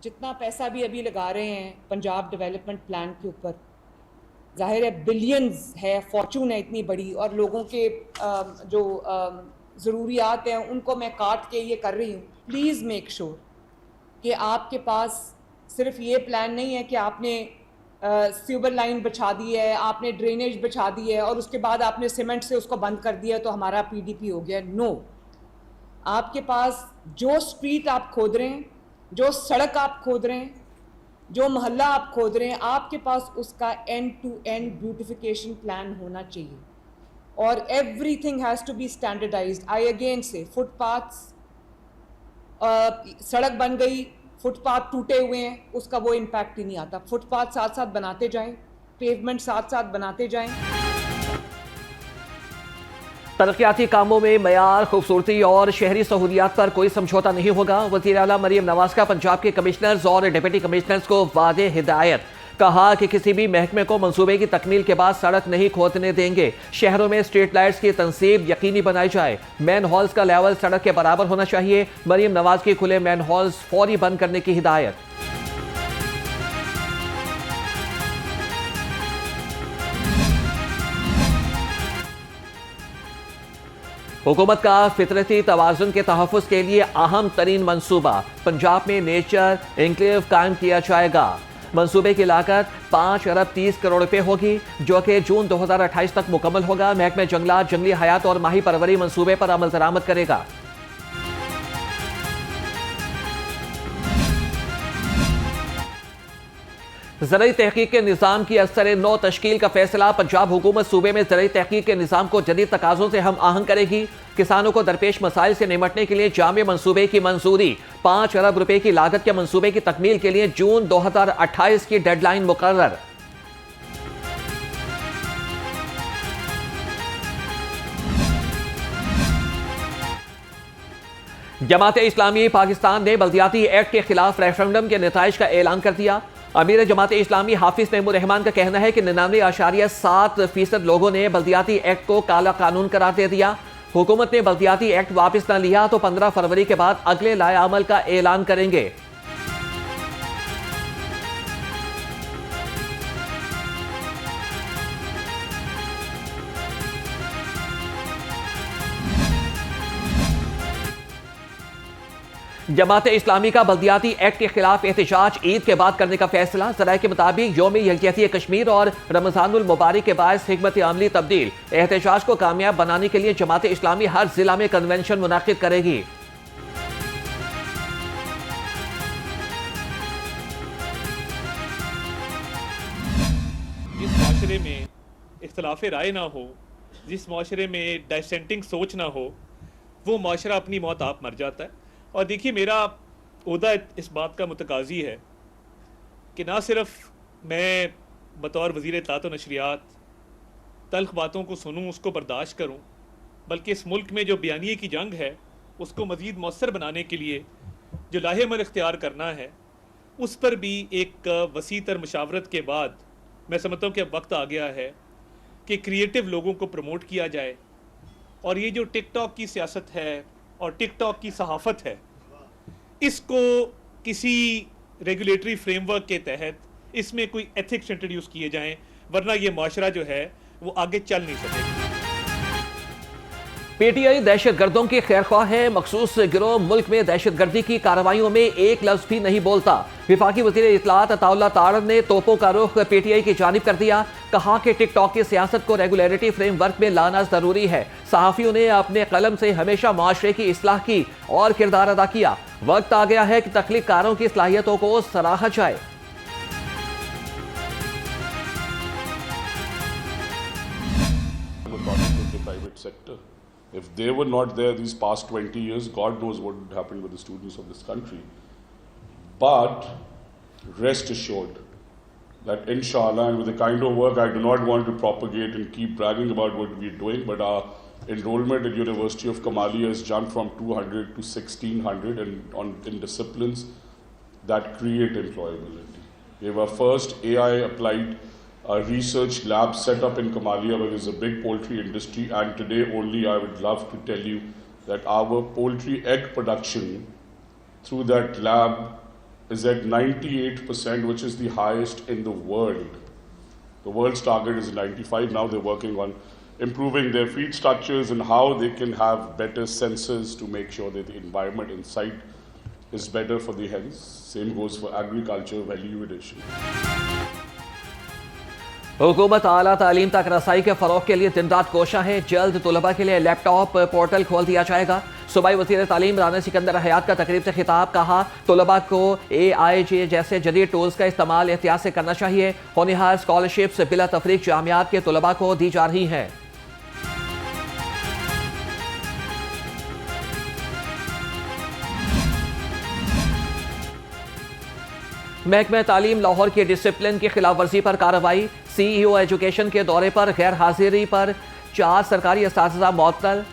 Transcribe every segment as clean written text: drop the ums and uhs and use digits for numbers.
जितना पैसा भी अभी लगा रहे हैं पंजाब डेवलपमेंट प्लान के ऊपर, जाहिर है बिलियंस है, फॉर्चून है इतनी बड़ी, और लोगों के जो ज़रूरियात हैं उनको मैं काट के ये कर रही हूँ। प्लीज़ मेक श्योर कि आपके पास सिर्फ ये प्लान नहीं है कि आपने सीवर लाइन बिछा दी है, आपने ड्रेनेज बिछा दी है और उसके बाद आपने सीमेंट से उसको बंद कर दिया तो हमारा पीडीपी हो गया। नो, आपके पास जो स्ट्रीट आप खोद रहे हैं, जो सड़क आप खोद रहे हैं, जो मोहल्ला आप खोद रहे हैं, आपके पास उसका end to end beautification plan होना चाहिए और everything has to be standardised. I again से फुटपाथ्स, सड़क बन गई, फुटपाथ टूटे हुए हैं, उसका वो इम्पैक्ट ही नहीं आता। फुटपाथ साथ साथ बनाते जाएं, पेवमेंट साथ साथ बनाते जाएं। तरक्याती कामों में मयार, खूबसूरती और शहरी सहूलियात पर कोई समझौता नहीं होगा। वज़ीर आला मरियम नवाज का पंजाब के कमिश्नर्स और डिप्टी कमिश्नर्स को वादे हिदायत, कहा कि किसी भी महकमे को मंसूबे की तकमील के बाद सड़क नहीं खोदने देंगे। शहरों में स्ट्रीट लाइट्स की तंसीब यकीनी बनाई जाए। मैन हॉल्स का लेवल सड़क के बराबर होना चाहिए। मरियम नवाज की खुले मैन हॉल्स फौरी बंद करने की हिदायत। हुकूमत का फितरती तवाज़ुन के तहफ़्फ़ुज़ के लिए अहम तरीन मंसूबा, पंजाब में नेचर एन्क्लेव कायम किया जाएगा। मंसूबे की लागत 5 अरब 30 करोड़ रुपए होगी, जो कि जून 2028 तक मुकम्मल होगा। महकमे जंगलात, जंगली हयात और माही परवरी मंसूबे पर अमल दरामद करेगा। ज़राई तहकीक के निज़ाम की असर नौ तश्कील का फैसला। पंजाब हुकूमत सूबे में ज़राई तहकीक के निज़ाम को जदीद तकाज़ों से हम आहंग करेगी। किसानों को दरपेश मसाइल से निमटने के लिए जामे मंसूबे की मंजूरी। 5 अरब रुपए की लागत के मंसूबे की तकमील के लिए जून 2028 की डेडलाइन मुकर्रर। जमात इस्लामी पाकिस्तान ने बल्दियाती एक्ट के खिलाफ रेफरेंडम के नताइज का ऐलान कर दिया। अमीर जमात इस्लामी हाफिज महमूद रहमान का कहना है कि 99.7% लोगों ने बल्दियाती एक्ट को काला कानून करार दे दिया। हुकूमत ने बल्दियाती एक्ट वापस न लिया तो 15 फरवरी के बाद अगले लाएअमल का ऐलान करेंगे। जमात इस्लामी का बल्दियाती एक्ट के खिलाफ एहतजाज ईद के बाद करने का फैसला। ज़राए के मुताबिक यौम यकजहती कश्मीर और रमज़ानुल मुबारक के बायस हिकमत अमली तब्दील। एहतजाज को कामयाब बनाने के लिए जमात इस्लामी हर जिला में कन्वेंशन मुनाकिद करेगी। जिस माशरे में इख्तलाफ राय ना हो, जिस माशरे में डाइसेंटिंग सोच ना हो, वो माशरा अपनी मौत आप मर जाता है। और देखिए, मेरा ओहदा इस बात का मुतकाज़ी है कि ना सिर्फ मैं बतौर वज़ीर इत्तलात व नशरियात तल्ख बातों को सुनूं, उसको बर्दाश्त करूं, बल्कि इस मुल्क में जो बयानिए की जंग है उसको मज़ीद मौसर बनाने के लिए जो लाहेमल इख्तियार करना है, उस पर भी एक वसी तर मुशावरत के बाद मैं समझता हूँ कि अब वक्त आ गया है कि क्रिएटिव लोगों को प्रमोट किया जाए। और ये जो टिकटॉक की सियासत है और टिकटॉक की सहाफ़त है, इसको किसी रेगुलेटरी फ्रेमवर्क के तहत इसमें कोई एथिक्स इंट्रोड्यूस किए जाएं, वरना ये माशरा जो है वो आगे चल नहीं सकेगा। पीटीआई दहशत गर्दों की खैरख्वाह है। मखसूस गिरोह मुल्क में दहशत गर्दी की कार्रवाइयों में एक लफ्ज भी नहीं बोलता। विफाकी वज़ीर इत्तलात अताउल्लाह तारड़ ने तोपों का रुख पीटीआई की जानिब कर दिया। कहा कि टिकटॉक की सियासत को रेगुलेटरी फ्रेमवर्क में लाना जरूरी है। सहाफ़ियों ने अपने कलम से हमेशा माशरे की इस्लाह की और किरदार अदा किया। वक्त आ गया है कि तख्लीक़कारों की सलाहियतों को सराहा जाए। If they were not there these past 20 years, God knows what would happen with the students of this country. But rest assured that inshallah, and with the kind of work, I do not want to propagate and keep bragging about what we're doing, but our enrollment at University of Kamalia has jumped from 200 to 1600 in disciplines that create employability. We have our first AI applied research lab set up in Kamalia, where there's a big poultry industry, and today only I would love to tell you that our poultry egg production through that lab is at 98%, which is the highest in the world. The world's target is 95. Now they're working on improving their feed structures and how they can have better sensors to make sure that the environment inside is better for the hens. Same goes for agriculture, value addition. हुकूमत आला तालीम तक रसाई के फरोग के लिए दिन रात कोशा है। जल्द तलबा के लिए लैपटॉप पोर्टल खोल दिया जाएगा। सूबाई वज़ीर तालीम राना सिकंदर हयात का तकरीब से खिताब, कहा तलबा को AIJ जैसे जदीद टूल्स का इस्तेमाल एहतियात से करना चाहिए। होनहार स्कॉलरशिप्स बिला तफरीक जामियात के तलबा को दी जा रही हैं। महकमा तालीम लाहौर की डिसिप्लिन की खिलाफ वर्जी पर कार्रवाई। CEO एजुकेशन के दौरे पर गैर हाजिरी पर 4 सरकारी असातिज़ा मुअत्तल।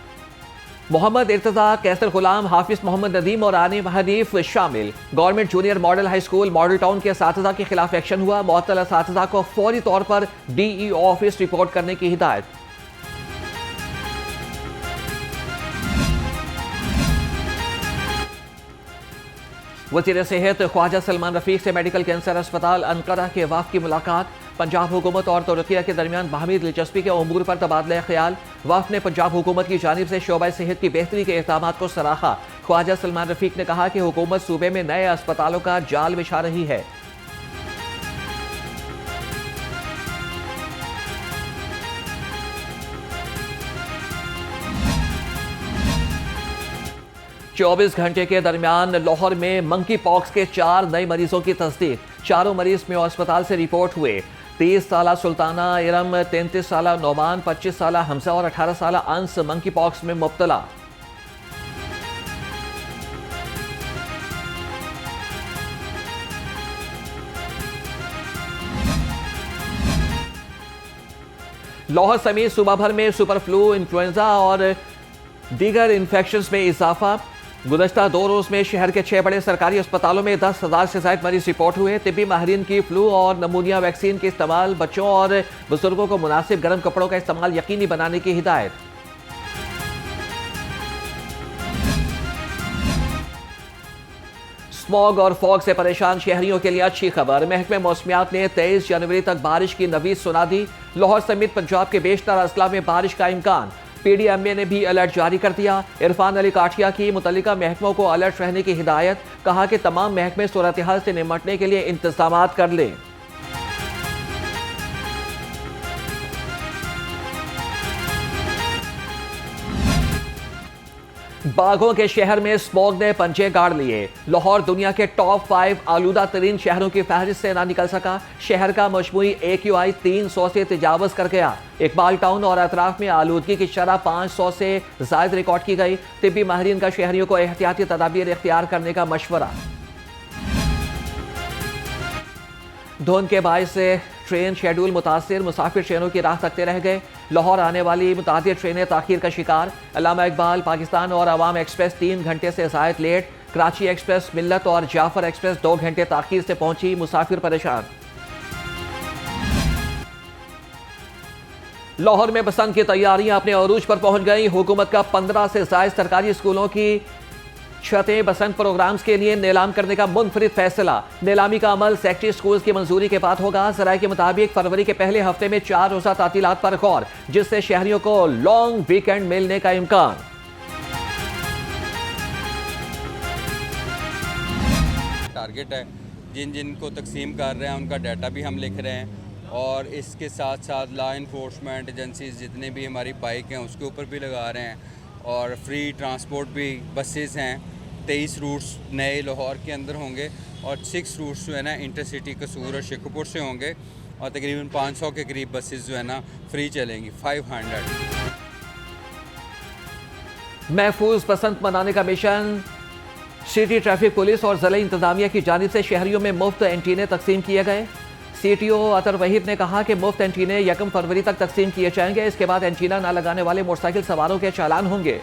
मोहम्मद इर्तज़ा, कैसर गुलाम, हाफिज मोहम्मद नदीम और आनिम हनीफ शामिल। Government junior model high school model town के असातिज़ा के खिलाफ एक्शन हुआ। मुअत्तल असातिज़ा को फौरी तौर पर DE ऑफिस रिपोर्ट करने की हिदायत। वज़ीर सेहत ख्वाजा सलमान रफीक से मेडिकल कैंसर अस्पताल अनकरा के वफ़द की मुलाकात। पंजाब हुकूमत और तुर्किया के दरमियान बाहमी दिलचस्पी के उमूर पर तबादला ख्याल। वफ़द ने पंजाब हुकूमत की जानिब से शोबा सेहत की बेहतरी के इक़दामात को सराहा। ख्वाजा सलमान रफीक ने कहा कि हुकूमत सूबे में नए अस्पतालों का जाल बिछा रही है। चौबीस घंटे के दरमियान लाहौर में मंकी पॉक्स के 4 नए मरीजों की तस्दीक। चारों मरीज में अस्पताल से रिपोर्ट हुए। 30 साला सुल्ताना इरम, 33 साला नोमान, 25 साला हमजा और 18 साला अंस मंकी पॉक्स में मुब्तला। लाहौर समेत सूबा भर में सुपर फ्लू, इन्फ्लुएंजा और दीगर इन्फेक्शंस में इजाफा। गुज़श्ता 2 रोज में शहर के 6 बड़े सरकारी अस्पतालों में 10,000 से ज़ायद मरीज रिपोर्ट हुए। तिब्बी माहिरीन की फ्लू और नमूनिया वैक्सीन के इस्तेमाल, बच्चों और बुजुर्गों को मुनासिब गर्म कपड़ों का इस्तेमाल यकीनी बनाने की हिदायत। स्मॉग और फॉग से परेशान शहरियों के लिए अच्छी खबर। महकमे मौसमियात ने 23 जनवरी तक बारिश की नवीद सुना दी। लाहौर समेत पंजाब के बेशतर अजला में बारिश का इम्कान। PDMA ने भी अलर्ट जारी कर दिया। इरफान अली काठिया की मुतल्लिका महकमों को अलर्ट रहने की हिदायत। कहा कि तमाम महकमे सूरत हाल से निपटने के लिए इंतजामात कर लें। बाघों के शहर में स्मॉग ने पंजे गाड़ लिए। लाहौर दुनिया के टॉप 5 आलूदा तरीन शहरों की फहरिस्त से ना निकल सका। शहर का मजमूई AQI 300 से तजावज कर गया। इकबाल टाउन और अतराफ में आलूदगी की शरह 500 से ज़ायद रिकॉर्ड की गई। तिब्बी माहिरीन का शहरियों को एहतियाती तदाबीर इख्तियार करने का मशवरा। धुंध के बायस से ट्रेन शेड्यूल मुतासिर, मुसाफिर ट्रेनों की राह तकते रह गए। लाहौर आने वाली मुतादिद ट्रेनें ताखीर का शिकार। अल्लामा इकबाल, पाकिस्तान और अवाम एक्सप्रेस 3 घंटे से ज़ायद लेट। कराची एक्सप्रेस, मिल्लत और जाफर एक्सप्रेस 2 घंटे ताखीर से पहुंची। मुसाफिर परेशान। लाहौर में बसंत की तैयारियां अपने अरूज पर पहुंच गई। हुकूमत का 15 से ज़ायद सरकारी स्कूलों की छतें बसंत प्रोग्राम्स के लिए नीलाम करने का मुनफरिद फैसला। नीलामी का अमल सेक्टरी स्कूल्स की मंजूरी के बाद होगा। ज़राए के मुताबिक फरवरी के पहले हफ्ते में 4 रोज़ा तातीलात पर गौर, जिससे शहरियों को लॉन्ग वीकेंड मिलने का इम्कान। टारगेट है, जिन जिन को तकसीम कर रहे हैं उनका डाटा भी हम लिख रहे हैं और इसके साथ साथ लॉ इन्फोर्समेंट एजेंसीज जितने भी हमारी बाइक हैं उसके ऊपर भी लगा रहे हैं और फ्री ट्रांसपोर्ट भी बसेस हैं। 23 रूट्स नए लाहौर के अंदर होंगे और 6 रूट्स जो है ना इंटरसिटी कसूर और शेखुपुर से होंगे और तकरीबन 500 के करीब बसेस जो है ना फ्री चलेंगी। 500 महफूज बसंत मनाने का मिशन। सिटी ट्रैफिक पुलिस और ज़िला इंतजामिया की जानिब से शहरियों में मुफ्त एंटीने तकसीम किए गए। CTO अतर वहीद ने कहा कि मुफ्त एंटीने 1 फरवरी तक तकसीम किए जाएंगे। इसके बाद एंटीना न लगाने वाले मोटरसाइकिल सवारों के चालान होंगे।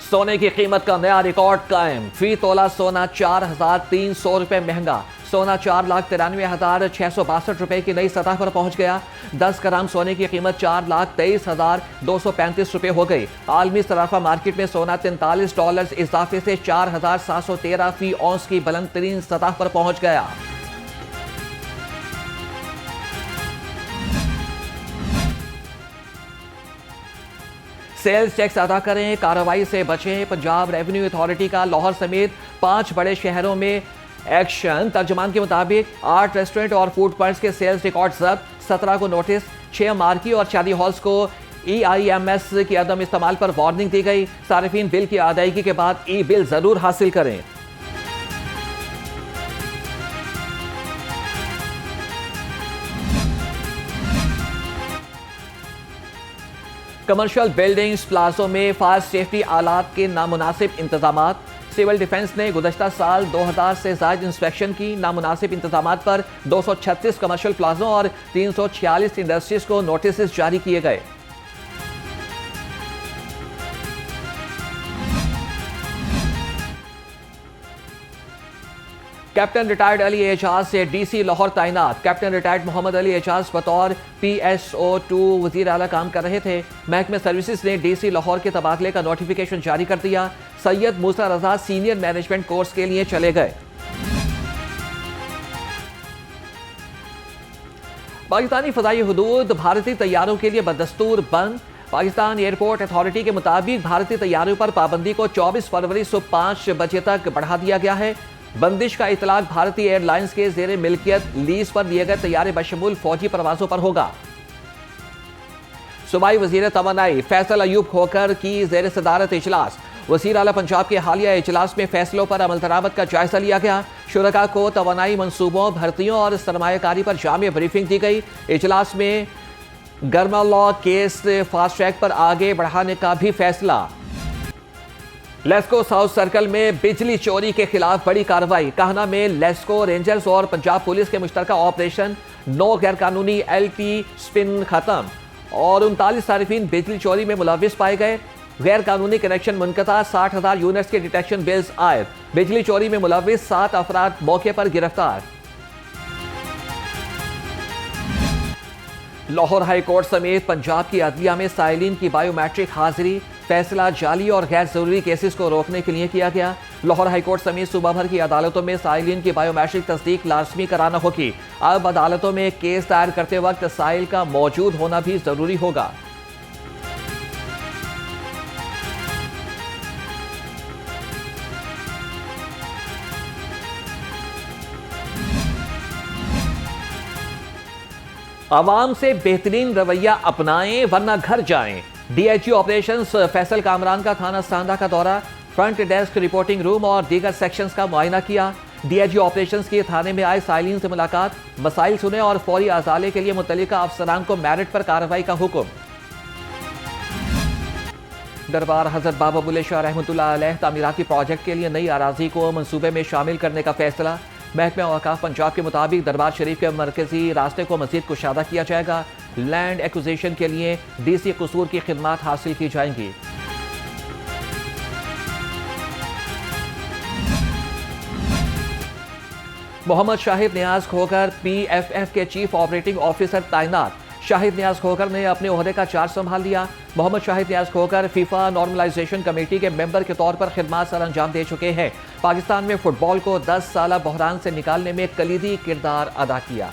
सोने की कीमत का नया रिकॉर्ड कायम। फी तोला सोना 4,300 रुपए महंगा। सोना 4,93,662 रुपए की नई सतह पर पहुंच गया। 10 ग्राम सोने की कीमत 4,23,235 रुपए हो गई। आलमी सराफा मार्केट में सोना $43 इजाफे से 4,713 फी औंस की बुलंद तरीन सतह पर पहुंच गया। सेल्स टैक्स अदा करें, कार्रवाई से बचें। पंजाब रेवेन्यू अथॉरिटी का लाहौर समेत 5 बड़े शहरों में एक्शन। तर्जुमान के मुताबिक 8 रेस्टोरेंट और फूड पॉइंट्स के सेल्स रिकॉर्ड जब्त, 17 को नोटिस, 6 मार्की और शादी हॉल्स को EIMS के अदम इस्तेमाल पर वार्निंग दी गई। सारिफीन बिल की अदायगी के बाद बिल जरूर हासिल करें। कमर्शियल बिल्डिंग्स प्लाजों में फायर सेफ्टी आलात के नामुनासिब इंतजामात। सिविल डिफेंस ने गुज़श्ता साल 2000 से ज़ायद इंस्पेक्शन की। नामुनासिब इंतजामात पर 236 कमर्शियल प्लाजों और 346 इंडस्ट्रीज को नोटिस जारी किए गए। कैप्टन रिटायर्ड अली एजाज से DC लाहौर तैनात। कैप्टन रिटायर्ड मोहम्मद अली एजाज बतौर PSO2 वज़ीर आला काम कर रहे थे। महकमे सर्विसेज ने DC लाहौर के तबादले का नोटिफिकेशन जारी कर दिया। सैयद मूसा रजा सीनियर मैनेजमेंट कोर्स के लिए चले गए। पाकिस्तानी फजाई हुदूद भारतीय तैयारों के लिए बदस्तूर बंद। पाकिस्तान एयरपोर्ट अथॉरिटी के मुताबिक भारतीय तैयारों पर पाबंदी को 24 फरवरी सुबह 5 बजे तक बढ़ा दिया गया है। बंदिश का इतलाक भारतीय एयरलाइंस के जेर मिल्कियत लीज पर दिए गए तैयारे बशमूल फौजी परवाजों पर होगा। सूबाई वजीर तवानाई फैसल अयूब खोकर की जेर सदारत इजलास। वजीर आला पंजाब के हालिया इजलास में फैसलों पर अमल दरामद का जायजा लिया गया। शुरका को तवानाई मंसूबों, भर्तियों और सरमायाकारी पर जामिया ब्रीफिंग दी गई। इजलास में गर्मा लॉ केस फास्ट ट्रैक पर आगे बढ़ाने का भी फैसला। लेस्को साउथ सर्कल में बिजली चोरी के खिलाफ बड़ी कार्रवाई। काहना में लेस्को रेंजर्स और पंजाब पुलिस के मुश्तरका ऑपरेशन 9 गैर कानूनी LT स्पिन खत्म और 39 सारिफीन बिजली चोरी में मुलविस पाए गए। गैर कानूनी कनेक्शन मुनक़ता, 60,000 यूनिट्स के डिटेक्शन बिल्स आए। बिजली चोरी में मुलविस 7 अफराद मौके पर गिरफ्तार। लाहौर हाई कोर्ट समेत पंजाब की अदलिया में साइलिन की बायोमेट्रिक हाजिरी। फैसला जाली और गैर जरूरी केसेस को रोकने के लिए किया गया। लाहौर हाई कोर्ट समेत सूबा भर की अदालतों में साइलिन की बायोमेट्रिक तस्दीक लाजमी कराना होगी। अब अदालतों में केस दायर करते वक्त साइल का मौजूद होना भी जरूरी होगा। आवाम से बेहतरीन रवैया अपनाएं वरना घर जाएं। DIG ऑपरेशंस फैसल कामरान का थाना सांदा का दौरा, फ्रंट डेस्क, रिपोर्टिंग रूम और दीगर सेक्शंस का मुआयना किया। DIG ऑपरेशंस के थाने में आए साइलिन से मुलाकात, मसाइल सुने और फौरी अजाले के लिए मुतल्लिका अफसरान को मेरिट पर कार्रवाई का हुक्म। दरबार हजरत बाबा बुल्ले शाह रहमतुल्लाह अलैह तामीराती प्रोजेक्ट के लिए नई अराजी को मंसूबे में शामिल करने का फैसला। महकमे औकाफ पंजाब के मुताबिक दरबार शरीफ के मरकजी रास्ते को मजीद कुशादा किया जाएगा। लैंड एक्विजिशन के लिए DC कसूर की खिदमात हासिल की जाएंगी। मोहम्मद शाहिद नियाज खोकर PFF के चीफ ऑपरेटिंग ऑफिसर तैनात। शाहिद नियाज खोकर ने अपने ओहदे का चार्ज संभाल लिया। मोहम्मद शाहिद नियाज खोकर FIFA नॉर्मलाइजेशन कमेटी के मेंबर के तौर पर खिदमात सर अंजाम दे चुके हैं। पाकिस्तान में फुटबॉल को 10 साला बहरान से निकालने में कलीदी किरदार अदा किया।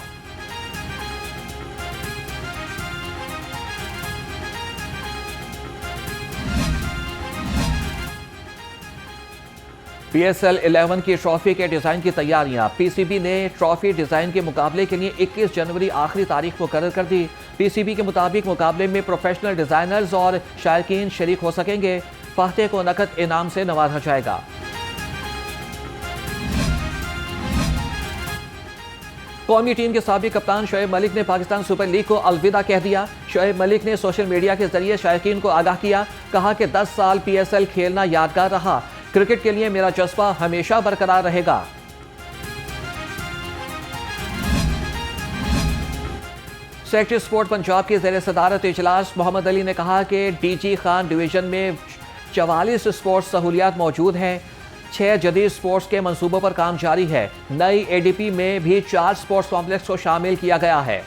PSL 11 की ट्रॉफी के डिजाइन की तैयारियां। PCB ने ट्रॉफी डिजाइन के मुकाबले के लिए 21 जनवरी आखिरी तारीख मुकर्रर कर दी। PCB के मुताबिक मुकाबले में प्रोफेशनल डिजाइनर्स और शायकीन शरीक हो सकेंगे। फातह को नकद इनाम से नवाजा जाएगा। कौमी टीम के साबिक कप्तान शोएब मलिक ने पाकिस्तान सुपर लीग को अलविदा कह दिया। शोएब मलिक ने सोशल मीडिया के जरिए शायकीन को आगाह किया। कहा कि 10 साल PSL खेलना यादगार रहा। क्रिकेट के लिए मेरा जज्बा हमेशा बरकरार रहेगा। सेक्रेटरी स्पोर्ट पंजाब के ज़ेर सदारत इजलास मोहम्मद अली ने कहा कि DG खान डिवीजन में 44 स्पोर्ट्स सहूलियात मौजूद हैं। 6 जदीद स्पोर्ट्स के मंसूबों पर काम जारी है। नई ADP में भी 4 स्पोर्ट्स कॉम्प्लेक्स को शामिल किया गया है।